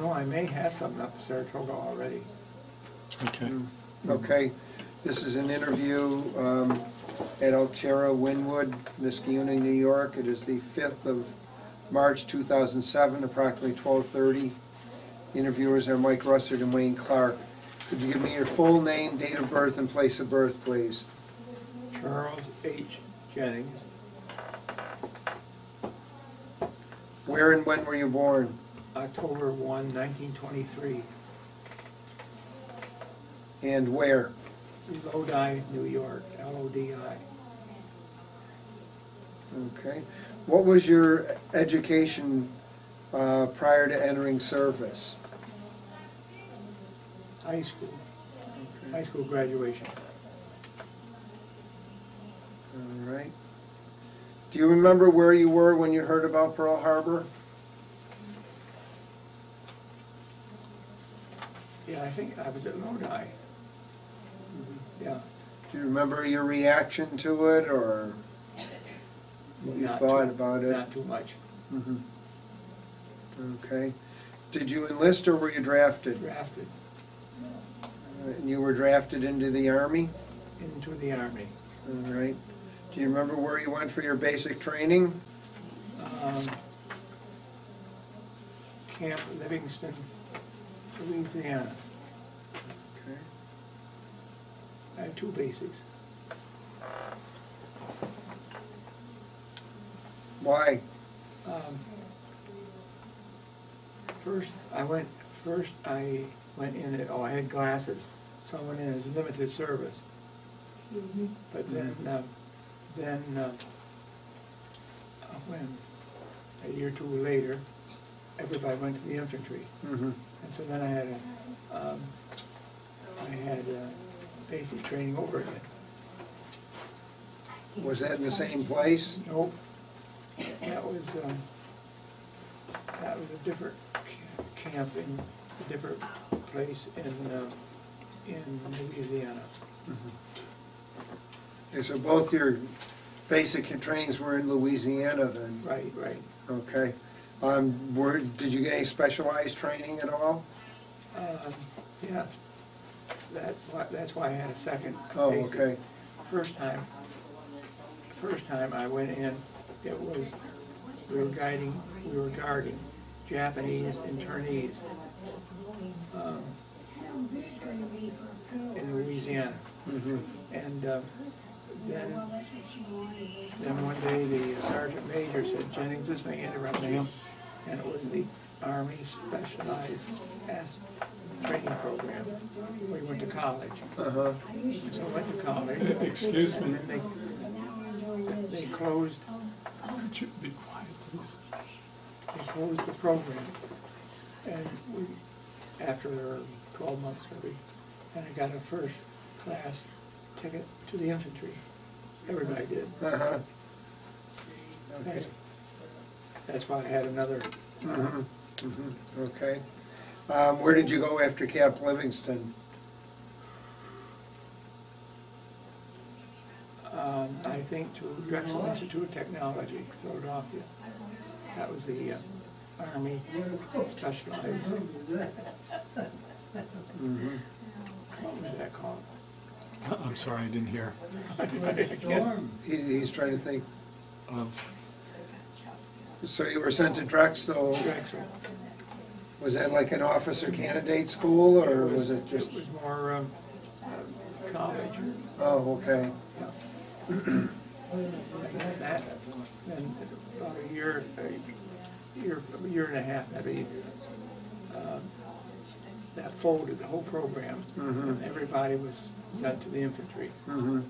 No, I may have something up in Saratoga already. Okay. Okay, this is an interview at Alterra, Wynwood, Niskayuna, New York. It is the 5th of March 2007, approximately 12:30. Interviewers are Mike Russert and Wayne Clark. Could you give me your full name, date of birth, and place of birth, please? Charles H. Jennings, Where and when were you born? October 1, 1923, And where? Lodi, New York, L-O-D-I. Okay. What was your education prior to entering service? High school graduation. All right. Do you remember where you were when you heard about Pearl Harbor? Yeah, I think I was at Lodi. Yeah. Do you remember your reaction to it, or what you Not thought too- about it? Not too much. Mhm. Okay. Did you enlist or were you drafted? Drafted And you were drafted into the Army? into the Army. All right. Do you remember where you went for your basic training? Camp Livingston, Louisiana. Okay. I had 2 basics. Why? First I went in at, I had glasses, so I went in as limited service. But then when, a year or 2 later, everybody went to the infantry. Mm-hmm. And so then I had basic training over again. Was that in the same place? Nope. That was a different camp in a different place in Louisiana. Okay, so both your basic trainings were in Louisiana then? Right. Okay. Did you get any specialized training at all? Yeah. That's why I had a second Oh, basic. okay. First time I went in, it was, we were guarding Japanese internees in Louisiana. Mm-hmm. And then one day the sergeant major said, Jennings, this may interrupt me, and it was the Army Specialized Training Program. We went to college. Uh-huh. So I went to college. Excuse me. And then they closed, Could you be quiet, please? they closed the program. And we, after 12 months maybe, and I got a first class ticket to the infantry. Everybody did. Uh-huh. Okay. That's why I had another. Mm-hmm. Mm-hmm. Okay. Where did you go after Camp Livingston? I think to Drexel Institute of Technology, Philadelphia. That was the Army Specialized. Mm-hmm. What was that called? I'm sorry, I didn't hear. I can't- He's trying to think. Of, So you were sent to Drexel. Drexel. Was that like an officer candidate school, or was it just? It was more college. Oh, okay. Yeah. That, then about a year and a half, maybe, that folded the whole program. Mm-hmm. And everybody was sent to the infantry. Mm-hmm.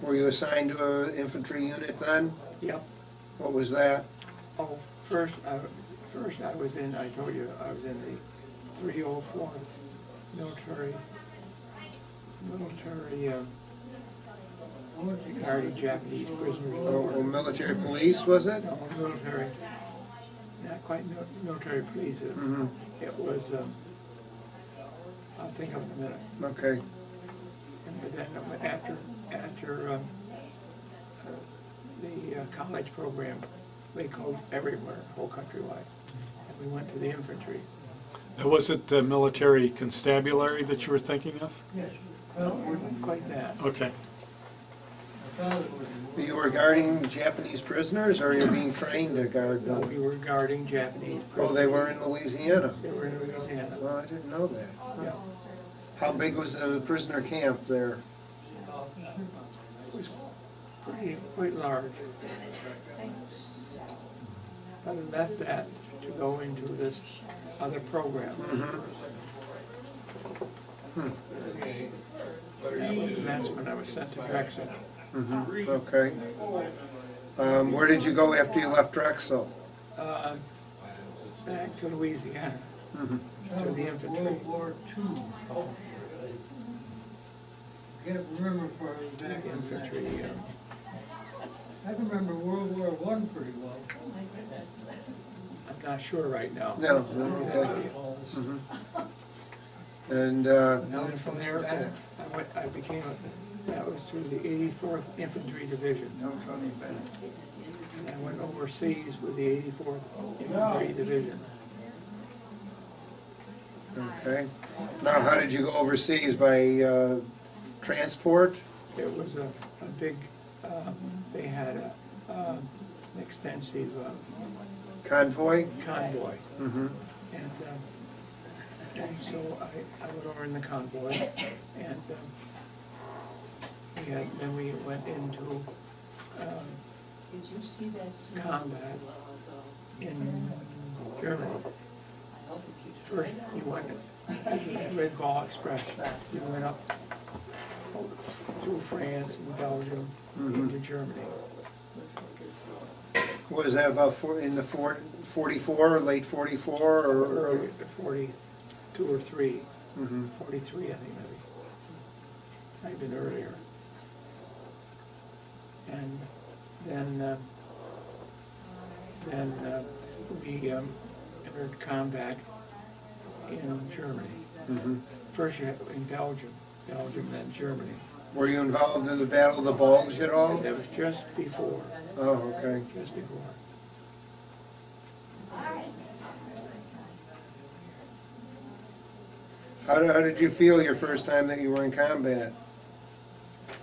Were you assigned to an infantry unit then? Yep. What was that? Oh, first I was in, I told you, I was in the 304 military guarding Japanese prisoners. Oh, military police, was it? No, military, not quite military police. Mm-hmm. It was, I'll think of it in a minute. Okay. And then after the college program, they called everywhere, whole countrywide. And we went to the infantry. Was it military constabulary that you were thinking of? No, it wasn't quite that. Okay. You were guarding Japanese prisoners, or you're being trained to guard No, them? we were guarding Japanese prisoners. Oh, they were in Louisiana? They were in Louisiana. Well, I didn't know that. Yeah. How big was the prisoner camp there? It was quite large. But I left that to go into this other program. That's when I was sent to Drexel. Okay. Where did you go after you left Drexel? Back to Louisiana, to the infantry. World War II. Can't remember for back in that. Infantry, I can remember World War I pretty well. I'm not sure right now. No, okay. And, Then from there, I became, that was through the 84th Infantry Division. And I went overseas with the 84th Infantry Division. okay. Now, how did you go overseas? By transport? It was a big, they had an extensive Convoy? convoy. Mm-hmm. And so I went over in the convoy, and then we went into Did you see that snow? combat in Germany. First, you went, Red Ball Express, you went up through France and Belgium into Germany. Was that about in the 44, late 44, or? Early, 42 or 3, Mhm. 43, I think maybe. Might have been earlier. And then we entered combat in Germany. Mhm. First in Belgium, then Germany. Were you involved in the Battle of the Bulge at all? That was just before, Oh, okay. just before. How did you feel your first time that you were in combat?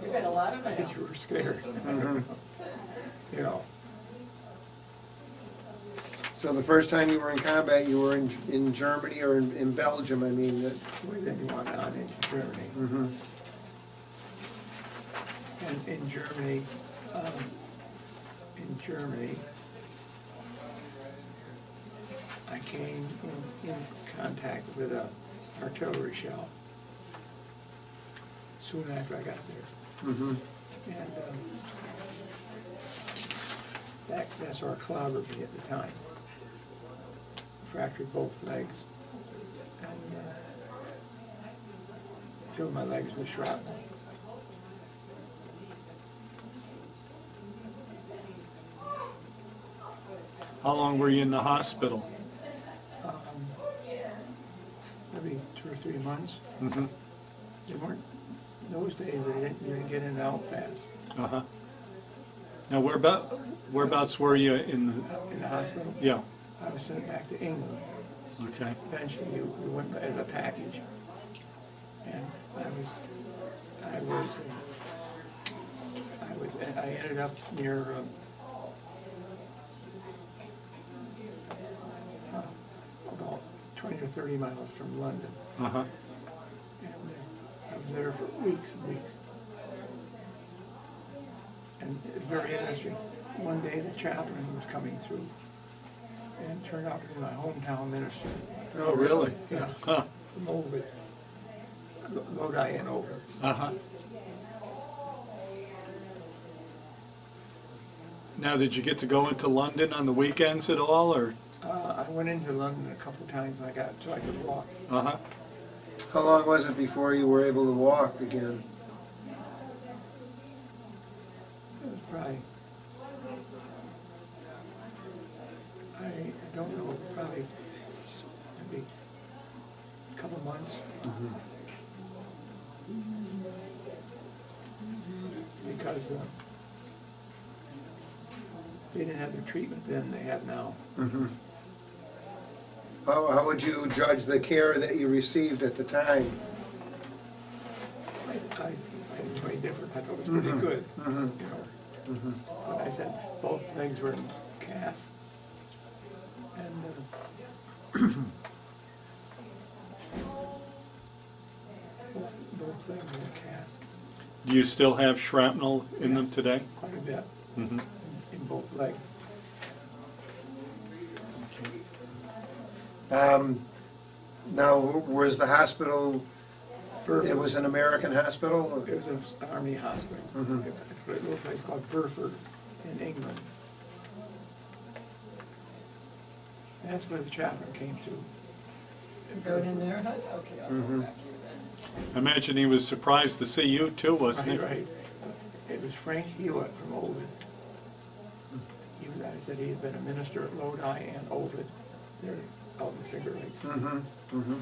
You got a lot of I it. think you were scared, Mhm. you know. So the first time you were in combat, you were in Germany or in Belgium, I mean. Then you went on into Germany. Mhm. And in Germany, I came in contact with an artillery shell soon after I got there. Mhm. And that's where it clobbered me at the time. Fractured both legs and filled my legs with shrapnel. How long were you in the hospital? Maybe 2 or 3 months. Mm-hmm. They weren't, those days, they didn't get in and out fast. Uh-huh. Now, whereabouts were you in In the hospital, yeah, I was sent back to England. okay. Eventually, we went as a package. And I ended up near, about 20 or 30 miles from London. Uh-huh. And I was there for weeks and weeks. And it's very interesting. One day the chaplain was coming through, and it turned out to be my hometown minister. Oh, really? Yeah, Huh. from over, Lodi and over. Uh-huh. Now, did you get to go into London on the weekends at all, or? I went into London a couple of times when I got, so I could walk. Uh-huh. How long was it before you were able to walk again? It was probably, I don't know, probably maybe a couple of months. Because They didn't have the treatment then they have now. Mhm. How would you judge the care that you received at the time? I didn't do any different. I thought it was pretty good, you know. But I said both legs were in cast. And both legs were in cast, Do you still have shrapnel in them Yes. today? quite a bit, Mhm. in both legs. Now, was the hospital, Burford. it was an American hospital? It was an army hospital. Mhm. A little place called Burford in England. That's where the chaplain came through. Go in there, huh? Okay, I'll go back here then. I imagine he was surprised to see you too, wasn't he? Right, right. It was Frank Hewitt from Ovid. I said he had been a minister at Lodi and Ovid. They're out in Finger Lakes. Mhm, mhm.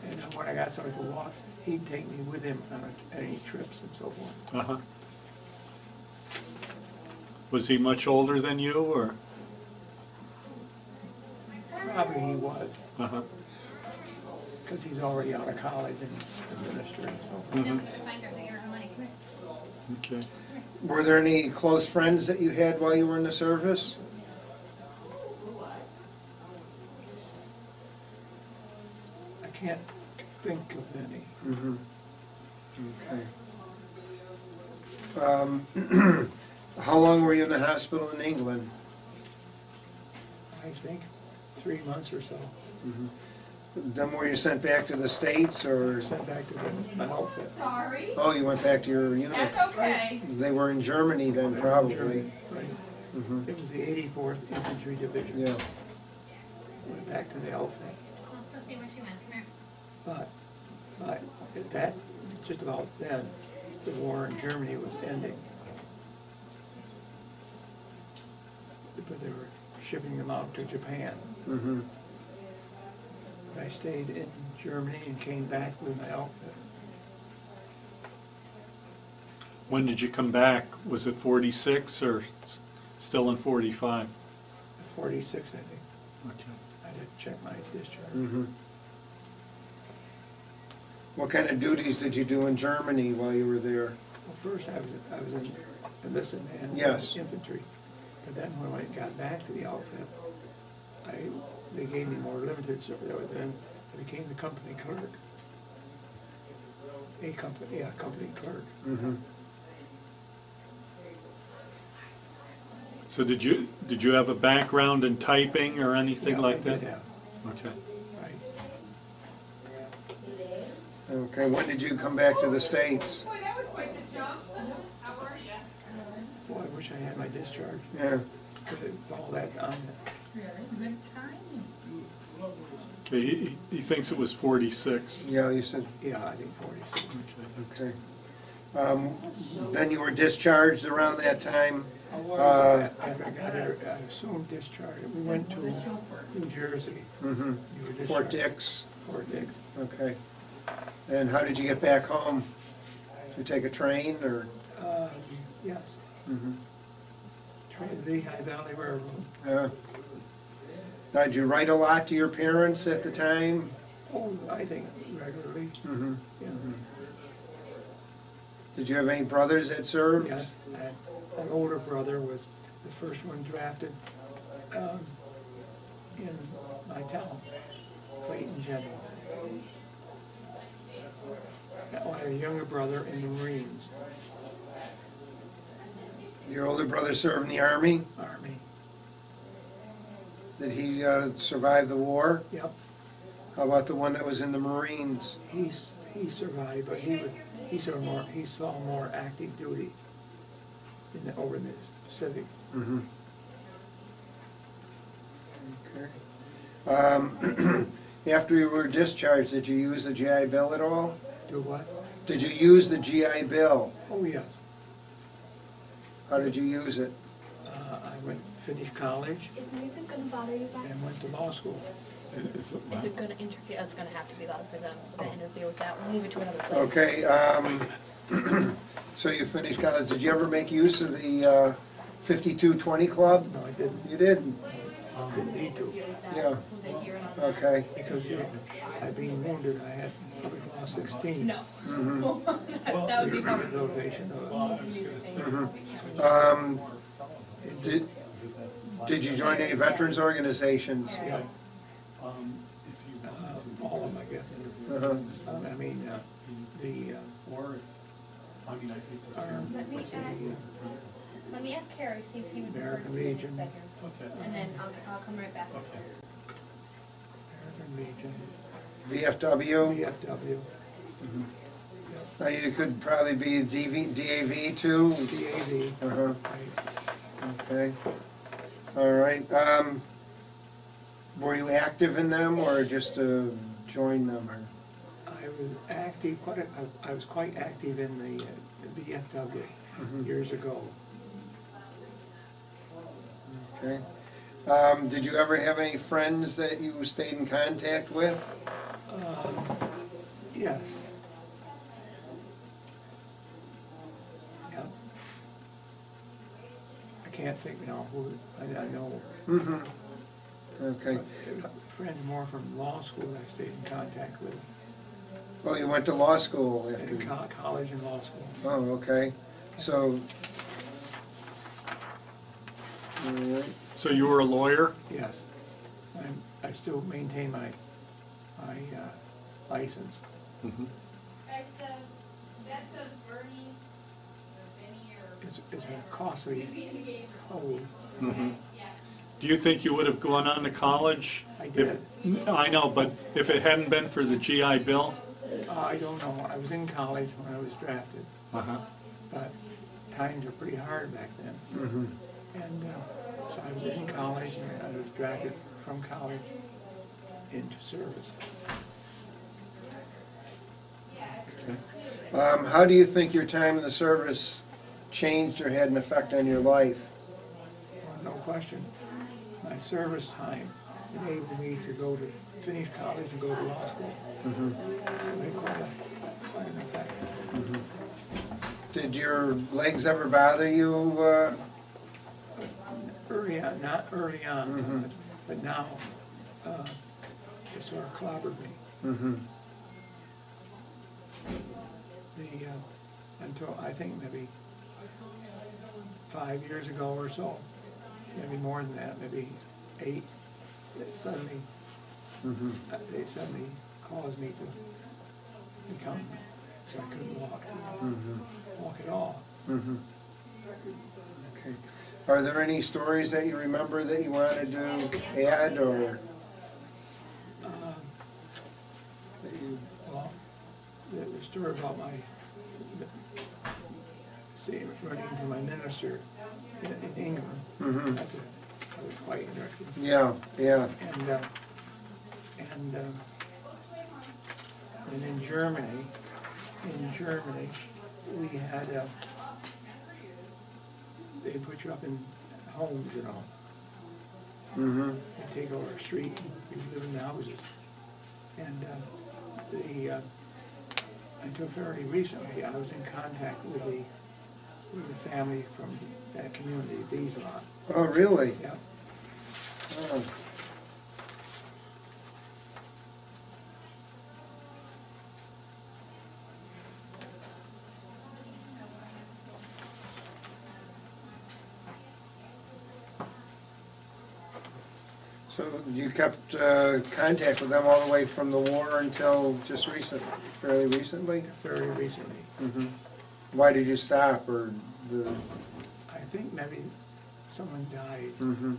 And then when I got somewhere to walk, he'd take me with him on any trips and so forth. Uh-huh. Was he much older than you, or? Probably he was, Uh-huh. because he's already out of college and a minister and so forth. Mhm. Okay. Were there any close friends that you had while you were in the service? I can't think of any. Mhm. Okay. How long were you in the hospital in England? I think 3 months or so. Then were you sent back to the States, or? Sent back to my outfit. Sorry, Oh, you went back to your unit? that's okay. They were in Germany then, probably. Germany, right. Mhm. It was the 84th Infantry Division. Yeah. Went back to the outfit. Let's go see where she went. Come here. But at that, just about then, the war in Germany was ending. But they were shipping them out to Japan. Mhm. I stayed in Germany and came back with my outfit. When did you come back? Was it 46 or still in 45? 46, I think. Okay. I did check my discharge. Mhm. What kind of duties did you do in Germany while you were there? Well, first I was in enlisted man. Yes. Infantry. But then when I got back to the outfit, they gave me more limited service. Then I became the company clerk. Company clerk. Mhm. So did you have a background in typing or anything Yeah, like I that? did have, Okay. right. Okay, when did you come back to the States? Boy, that was quite the jump. How are you? Boy, I wish I had my discharge, Yeah. because it's all that's on it. Really good timing. Okay, he thinks it was 46. Yeah, you said, Yeah, I think 46. Okay. okay. Then you were discharged around that time? After I got here, I assumed discharge. We went to New Jersey. Mhm. You were Fort discharged. Dix? Fort Dix. Okay. And how did you get back home? Did you take a train, or? Yes, Mhm. the Lehigh Valley Railroad. Now, did you write a lot to your parents at the time? Oh, I think regularly, Mhm. yeah. Did you have any brothers that served? Yes, an older brother was the first one drafted in my town, Clayton Jennings. I had a younger brother in the Marines, Your older brother served in the Army? Army. Did he survive the war? Yep, How about the one that was in the Marines? he survived, but he saw more active duty over in the Pacific. Mhm. Okay. After you were discharged, did you use the GI Bill at all? Do what? Did you use the GI Bill? Oh, yes. How did you use it? I finished college Is music gonna bother you guys? and went to law school. Is it gonna interfere? It's gonna have to be loud for them. It's gonna interfere with that. We'll move it to another place. Okay, So you finished college, did you ever make use of the 52-20 club? No, I didn't, You didn't? didn't need to, Yeah, okay. because I'd been wounded, I had public law 16. No. Mhm. That would be fun. Rehabilitation of Did you join any veterans organizations? yeah, all of them, I guess. Uh-huh. I mean, the Let me ask Carrie, see if he would prefer to American be in his Legion. bedroom. And then I'll come right back. American Legion, VFW? VFW, Now you could probably be DAV too? DAV, Uh-huh, right. okay. All right, were you active in them or just join them? Or? I was active, I was quite active in the VFW Mhm. years ago. Okay. Did you ever have any friends that you stayed in contact with? Yes. Yeah. I can't think now who, I know. Mm-hmm. Okay. Friends more from law school that I stayed in contact with, Oh, you went to law school after? in college and law school. Oh, okay. So, all right. So you were a lawyer? Yes. I still maintain my license. It's a costly hold. Mhm. Do you think you would have gone on to college? I if- did. I know, but if it hadn't been for the GI Bill? I don't know, I was in college when I was drafted, Uh-huh. but times were pretty hard back then. Mm-hmm. And so I was in college and I was drafted from college into service. How do you think your time in the service changed or had an effect on your life? No question. My service time enabled me to go to finish college and go to law school. Mm-hmm. So it had quite an effect. Did your legs ever bother you? Early on, not early on, so Mhm. much, but now it sort of clobbered me. Mm-hmm. Until I think maybe 5 years ago or so, maybe more than that, maybe 8, they suddenly caused me to become, so I couldn't walk at all. Mm-hmm. Okay. Are there any stories that you remember that you wanted to add or? That you, Well, the story about running into my minister in England, Mhm. that was quite interesting. yeah, yeah. And in Germany, we had, they put you up in homes, you know. Mm-hmm. They take over a street, you live in the houses. And until fairly recently, I was in contact with the family from that community, Wiesloch. Oh, really? Yeah. Oh. So you kept contact with them all the way from the war until just fairly recently? Fairly recently. Mm-hmm. Why did you stop, or the? I think maybe someone died. Mm-hmm.